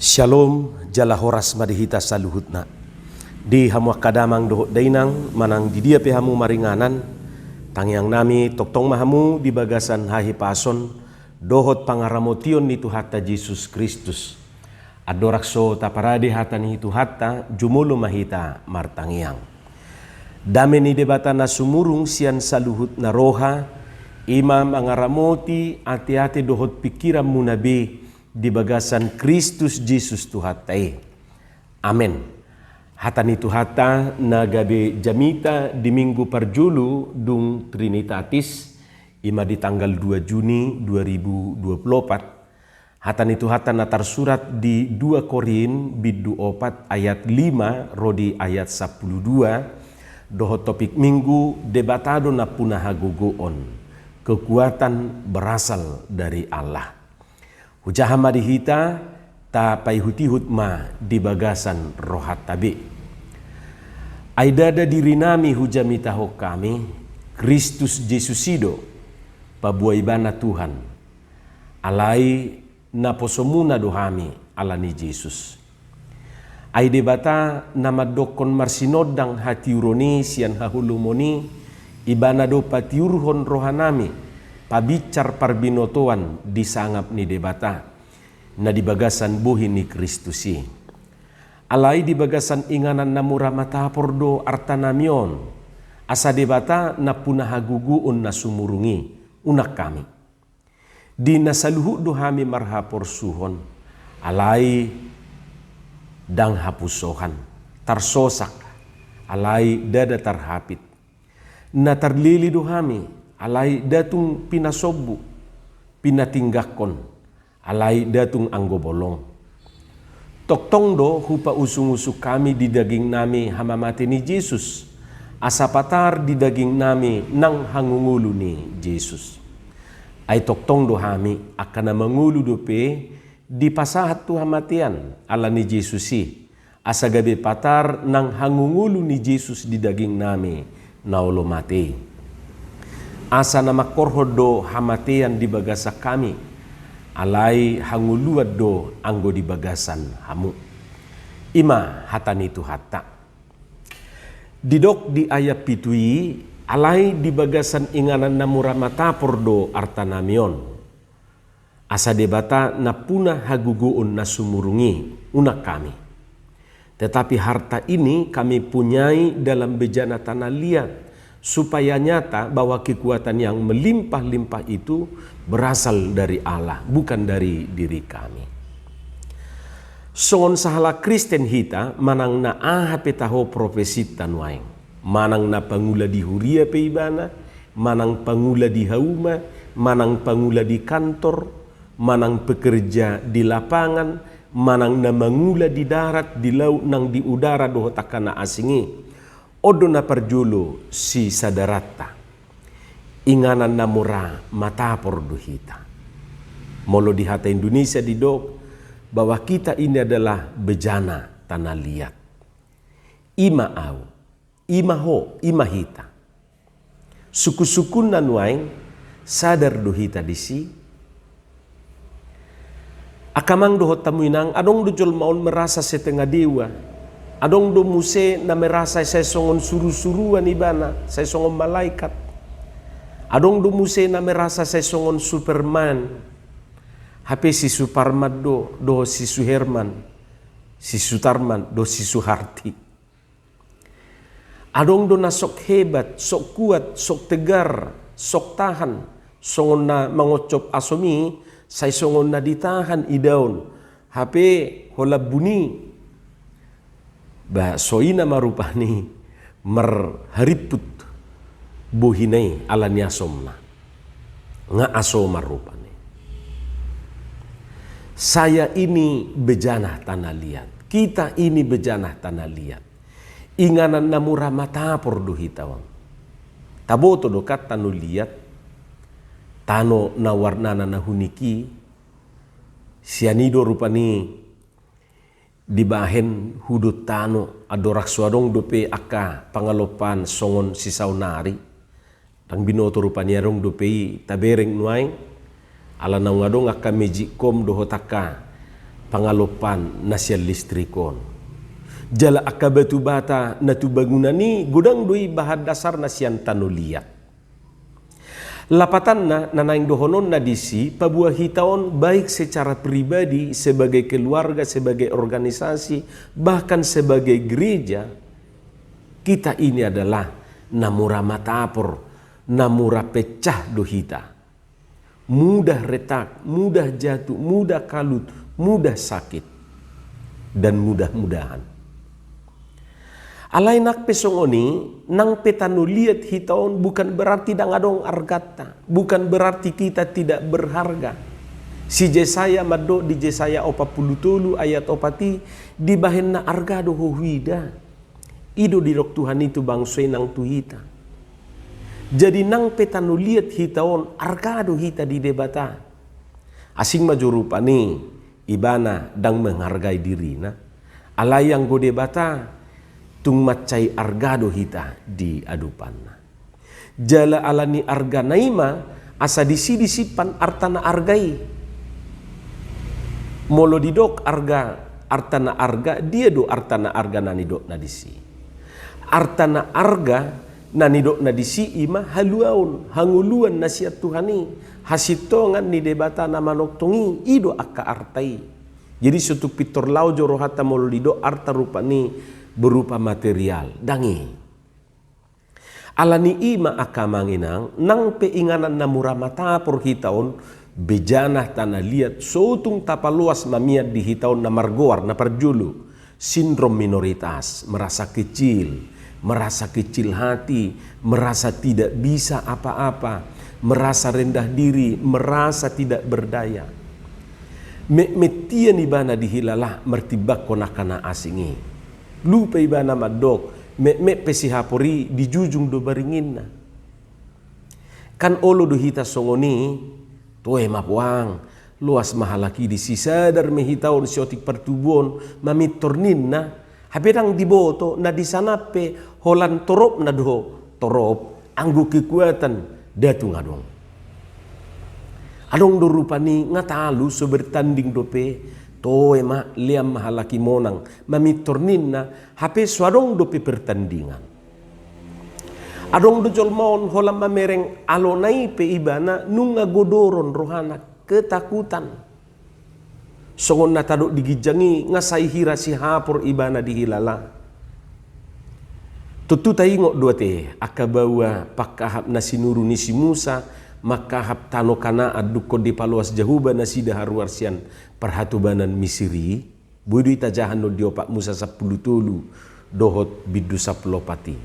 Shalom jala horas madihita saluhutna. Di hamu kadamang dohot dainang manang di dia pehamu maringanan. Tangyang nami toktong mahamu di bagasan hahi pason dohot pangaramotion ni Tuhata Yesus Kristus. Adorakso taparade hatan hitu hatta jumulu mahita martangiang. Dame ni debata na sumurung sian saluhut na roha imam angaramoti ati-ati dohot pikiran munabi di bagasan Kristus Yesus Tuhatai. Amen. Hatan itu hata na gabi jamita di minggu parjulu dung Trinitatis ima di tanggal 2 Juni 2024. Hatan itu hata na tersurat di 2 Korin bidu 4 ayat 5 rodi ayat 12 dohot topik minggu debatado na punahagogoon. Kekuatan berasal dari Allah. Hujahama dihita ta paihutihut ma di bagasan rohat tabi. Aidada diri nami hujamitaho kami Kristus Jesusido pabuaibana Tuhan. Alai naposomuna dohami alani Yesus. Aide bata nama dokon marsinodang hati uroni sian hahulumoni ibana do patiurhon rohanami. Pabicar parbinotoan disangap ni debata na di bagasan buhi ni Kristusi. Alai di bagasan inganan namura matapordo artanamion asa debata na punahaguguun na sumurungi unak kami. Di nasaluhu dohami marhapor suhon alai dang hapusohan tarsosak alai dada tarhapit na tarlili dohami alai datung pinasobu, pinatinggakon, alai datung anggobolong. Toktong do hupa usung-usuk kami di daging nami hamamati ni Yesus. Asapatar di daging nami nang hangungulu ni Yesus. Ay toktong do hami akan na mangulu dope di pasahat tu hamatian ala ni Yesusi. Asa gabi patar nang hangungulu ni Yesus di daging nami naulo mati. Asa nama korhodo hamatian di bagasa kami, alai hanguluad do anggo di bagasan hamu. Ima hatan itu hatta. Didok di ayat pitui, alai di bagasan inganan namura matapor do artanamion. Asa debata na punah haguguun na sumurungi unak kami. Tetapi harta ini kami punyai dalam bejana tanah liat. Supaya nyata bahwa kekuatan yang melimpah-limpah itu berasal dari Allah, bukan dari diri kami. Songon sahala Kristen hita manang na petaho profesi tanwaing. Manang na pangula di huria peibana, manang pangula di hauma, manang pangula di kantor, manang pekerja di lapangan, manang na mangula di darat, di laut, nang di udara dohotakana asingi. Odo na parjulu si sadarata inganan namura matapor duhita. Molo di hata Indonesia didok bahwa kita ini adalah bejana tanah liat. Ima au, ima ho, ima hita. Suku-sukun nanuaing sadar duhita disi. Akamang dohot tamuinang adong dujol maon merasa setengah dewa. Adong do muse na merasa saya songon suru-suruan ibana, saya songon malaikat. Adong do muse na merasa saya songon Superman. Hape si Suparman do si Suherman, si Sutarman do si Suharti. Adong do na sok hebat, sok kuat, sok tegar, sok tahan. Songon na mangocop asomi, saya songon na ditahan idaon. Hape hola buni. Bah soina marupani marhariput buhinay alanya somna nga aso marupani. Saya ini bejana tanah liat, kita ini bejana tanah liat. Inganan namura matapor duhitawang. Taboto dokat tanu liat, tano na warnana na huniki, sianido rupani di bahen hudut tano adorak suadong dope aka pangalopan songon si saunari tang binoto rupanya rong dope tabereng nuaing ala na ngadong aka mejikom dohotaka pangalopan na siya listrikon. Jala akabatu bata na tu bangunani gudang dui bahan dasar na siyan tanuliat. Lapatan na nanaing dohonon na disi pabuah hitaon baik secara pribadi, sebagai keluarga, sebagai organisasi, bahkan sebagai gereja, kita ini adalah namura matapor, namura pecah dohita. Mudah retak, mudah jatuh, mudah kalut, mudah sakit, dan mudah-mudahan. Alay nak pesongoni nang petanu liat hitaon bukan berarti dangadong argata, bukan berarti kita tidak berharga. Si Jesaya mado di Jesaya 40 ayat 4 di bahen na arga do huida. Ido dirok Tuhan itu bangsoi nang tuhita. Jadi nang petanu liat hitaon arga do hita di debata. Asing majurupa ni ibana dang menghargai dirina. Alay yang go debata tung macai argado hita di adupan. Jala alani arga naima asa disipan artana argai. Molo didok arga artana arga dia do artana arga nanidok nadisi. Artana arga nanidok nadisi ima haluaun hanguluan nasihat Tuhani hasitongan ni debata nama noktongi ido akka artai. Jadi suatu pitor lau joro hata molo didok arta rupani berupa material dangi alani ima akamanginang nang peinganan namura mata por hitaon bejanah tanah liat sotung tapaluas mamiat di hitaon na margoar na perjulu sindrom minoritas, merasa kecil hati, merasa tidak bisa apa-apa, merasa rendah diri, merasa tidak berdaya. Metian ibana dihilalah mertibak konakana asingi. Lupa ibana madok, pesihapori di jujung do baringin. Kan olo do hita songoni, toe mapuang, luas mahalaki di sisadar mehitaon siotik pertubuon, mamit tornin na, habedang diboto na disanape holan torop na do, torop, anggu kekuatan, datu ngadong. Adong do rupani ngatalu so bertanding dope, toe ma liam mahalaki monang mamitornin na hape suadong dopi pertandingan. Adong do jolmaon holam mamereng alonai pe ibana nunga godoron rohana ketakutan. Songon na tadok digijangi ngasai hira si hapor ibana dihilala. Tutu taingok dua te akabawa pakahap nasinuru nisi Musa makahap tano kana aduk di paluas jahuba nasida haruarsian perhatubanan Misiri budu itajahan no diopak Musa 10 dohot bidu 10 pati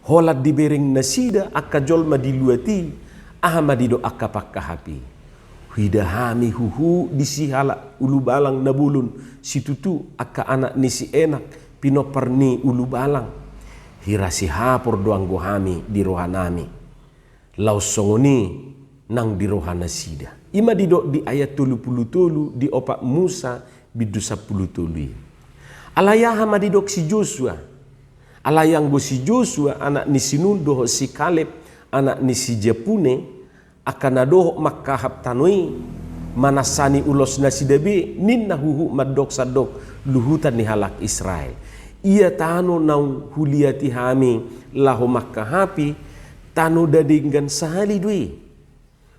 holat dibering nasida akka jolma diluati ahamadido akka pakkahapi hidahami huhu disihala ulu balang nabulun situtu akka anak nisi enak pinoperni ulu balang hirasi hapor doang gohami di rohanami laus songoni nang di rohana sida. Ima didok di ayat 30 di opak Musa bidu 10 alayah madidok si Joshua. Alayang go si Joshua anak ni Sinundo si Kaleb anak ni si Jepune akan adoh makahap tanoi manasani ulos nasidabe ninna huhu madok sadok luhutan ni halak Israel. Ia tano nau huliati hami lahu makahapi tano dadinggan sahali dui.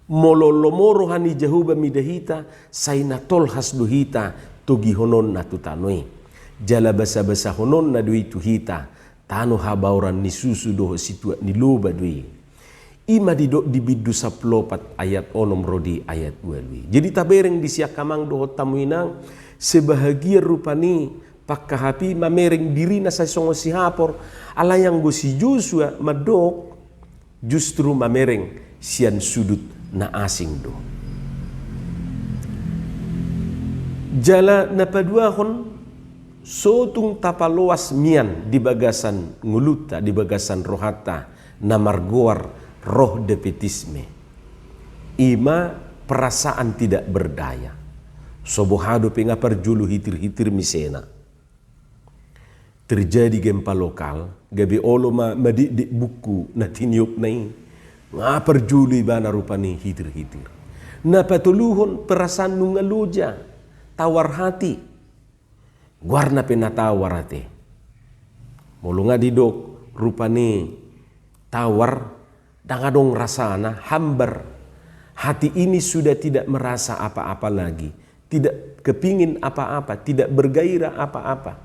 Mololomoro hani jahuba midahita saina tolhas duhita togi honon na tutanoi jala basa-basa honon na dui tuhita tano habauran ni susu doho situa ni loba dui ima didok di bidu 14 ayat onom rodi ayat 2. Jadi tabereng di siakamang doho tamuinang sebahagia rupani pakkahapi mamereng diri na sa songo si hapor alayang go si Joshua madok justru mamereng sian sudut na asing do. Jala napaduahon sotung tapaloas mian di bagasan nguluta di bagasan rohata na margoar roh depetisme. Ima perasaan tidak berdaya. Sobohado penga perjulu hitir-hitir misena. Terjadi gempa lokal, gabi oloma madik buku na tinyuk nai. Ngapar juli bana rupani hitir-hitir. Na patuluhon perasaan nungaluja, tawar hati. Guarna penatawarate. Mulunga didok rupane tawar dangadong rasana hambar. Hati ini sudah tidak merasa apa-apa lagi, tidak kepingin apa-apa, tidak bergairah apa-apa.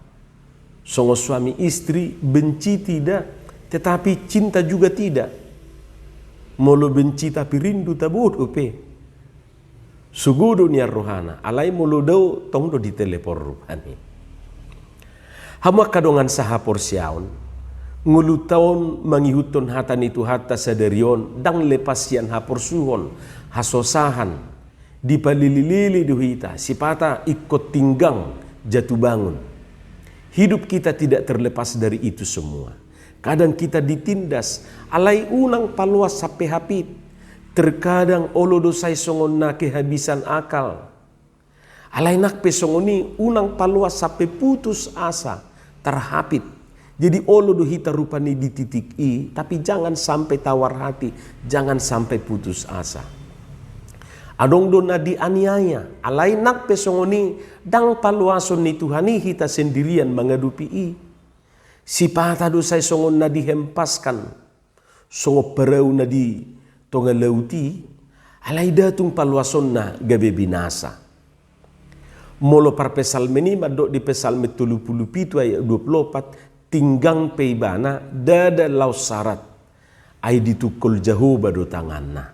Songo suami istri benci tidak, tetapi cinta juga tidak. Molo benci tapi rindu tabut upe. Sugudo niar rohana, alai molo dau tong do di telepon rupani. Hama kadongan saha porsiaon, ngulu taon mangihuton hatan itu hata sadarion, dang lepasian haporsuhon, hasosahan, dipalili-lili duhita, sipata ikut tinggang jatuh bangun. Hidup kita tidak terlepas dari itu semua. Kadang kita ditindas, alai unang paluas sape hapit, terkadang olo dosai songon na kehabisan akal. Alai nak pesongoni unang paluas sape putus asa, terhapit. Jadi olo duhita rupani di titik i, tapi jangan sampai tawar hati, jangan sampai putus asa. Adong dona dianiaya, alai nak pesongoni dang paluason ni Tuhani hita sendirian mengadupi i. Si pata dosai songon na dihempaskan, songo perau na di tonga lauti, alai datung paluason na gabe binasa. Molo par pesalme ni madok di pesalme 37 ayat 24, tinggang peibana dada lau sarat ai ditukul jauh bado tanganna.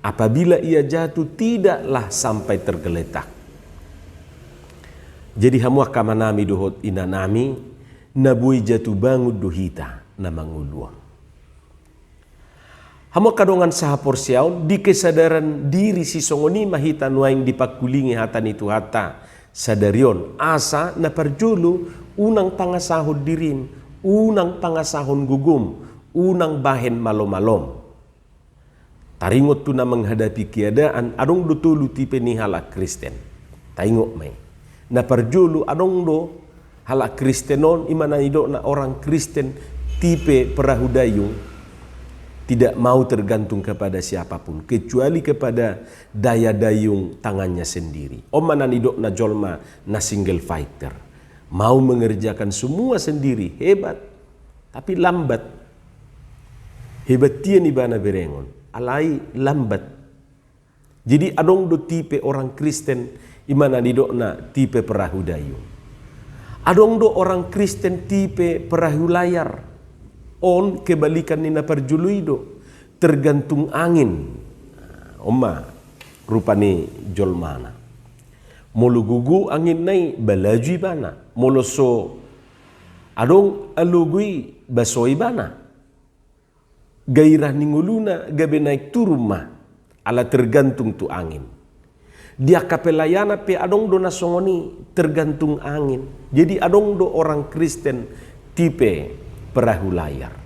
Apabila ia jatuh tidaklah sampai tergeletak. Jadi hamua kamanami dohot inanami nabui jatuh bangun dohita na manguluang. Hamua kadongan saha porsiaun di kesadaran diri si songoni mahita nuaing dipakulingi hatan itu hata sadarion asa na parjulu unang pangasahod dirin, unang pangasahon gugum, unang bahen malom-malom. Taringot tu na menghadapi keadaan adong do tulu tipe ni halak Kristen. Taingok may. Na parjulu adong do halak Kristenon imana ido na orang Kristen tipe perahu dayung tidak mau tergantung kepada siapapun kecuali kepada daya dayung tangannya sendiri. Omana ido na jolma na single fighter. Mau mengerjakan semua sendiri, hebat, tapi lambat. Hebat dia ni bana berengon, alai lambat. Jadi adong do tipe orang Kristen imana didok na tipe perahu dayung. Adong do orang Kristen tipe perahu layar. On kebalikan ni na parjuluido, tergantung angin. Oma rupani jolmana. Molo gugu angin nai balaju bana. Molo so adong alugui basoi bana. Gairah ninguluna gabe naik turuma ala tergantung tu angin. Dia kapelayana pe adong do nasongoni tergantung angin. Jadi adong do orang Kristen tipe perahu layar.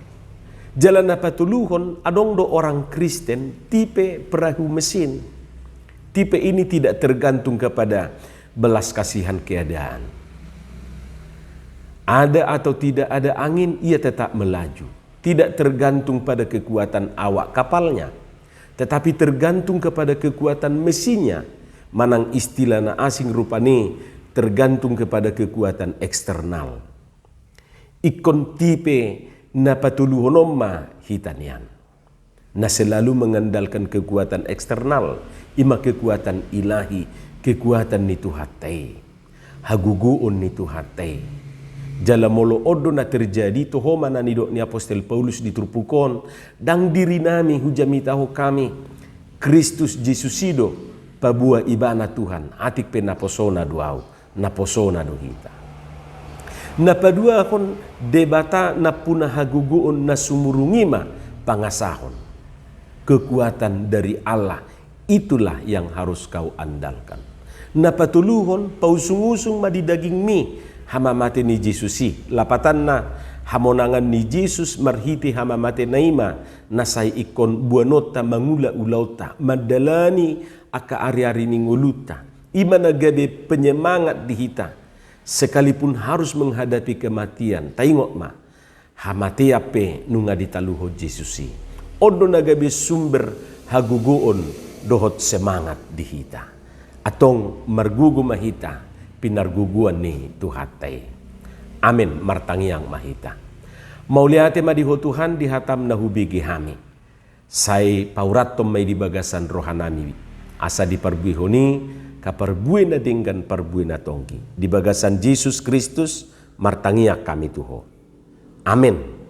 Jalan apa tuluhon adong do orang Kristen tipe perahu mesin. Tipe ini tidak tergantung kepada belas kasihan keadaan. Ada atau tidak ada angin, ia tetap melaju. Tidak tergantung pada kekuatan awak kapalnya, tetapi tergantung kepada kekuatan mesinnya. Manang istilah na asing rupane tergantung kepada kekuatan eksternal. Ikon tipe na patuluhonomma hitanian. Na selalu mengandalkan kekuatan eksternal, ima kekuatan ilahi, kekuatan nitu hatai, haguguon nitu hatai. Jala molo odo na terjadi toho mana nidok ni Apostel Paulus ditrupukon, dang diri nami hujamitaho kami, Kristus Jesusido, pabua ibana Tuhan, atik pe naposona duau, naposona dohita. Napadua kon debata na punah haguguon na sumurungima pangasahon. Kekuatan dari Allah, itulah yang harus kau andalkan. Napatuluhon pausung-usung madi daging mi hamamate ni Jesusi. Lapatan na hamonangan ni Jesus marhiti hamamate naima nasay ikon buanota mangula ulauta madalani aka ari-ari ninguluta. Ima nagabe penyemangat dihita. Sekalipun harus menghadapi kematian, taingok ma hamatea pe nunga ditaluho Jesusi. Odo nagabe sumber haguguon dohot semangat dihita. Atong margugu mahita pinarguguan ni Tuhatay. Amin martangiang mahita. Mauliate madiho Tuhan dihatam na hubigi hami. Say paurat tom may dibagasan rohanami. Asa diparbuihoni kaparbuin na dinggan parbuin na tonggi. Dibagasan Jesus Kristus martangiak kami tuho. Amin.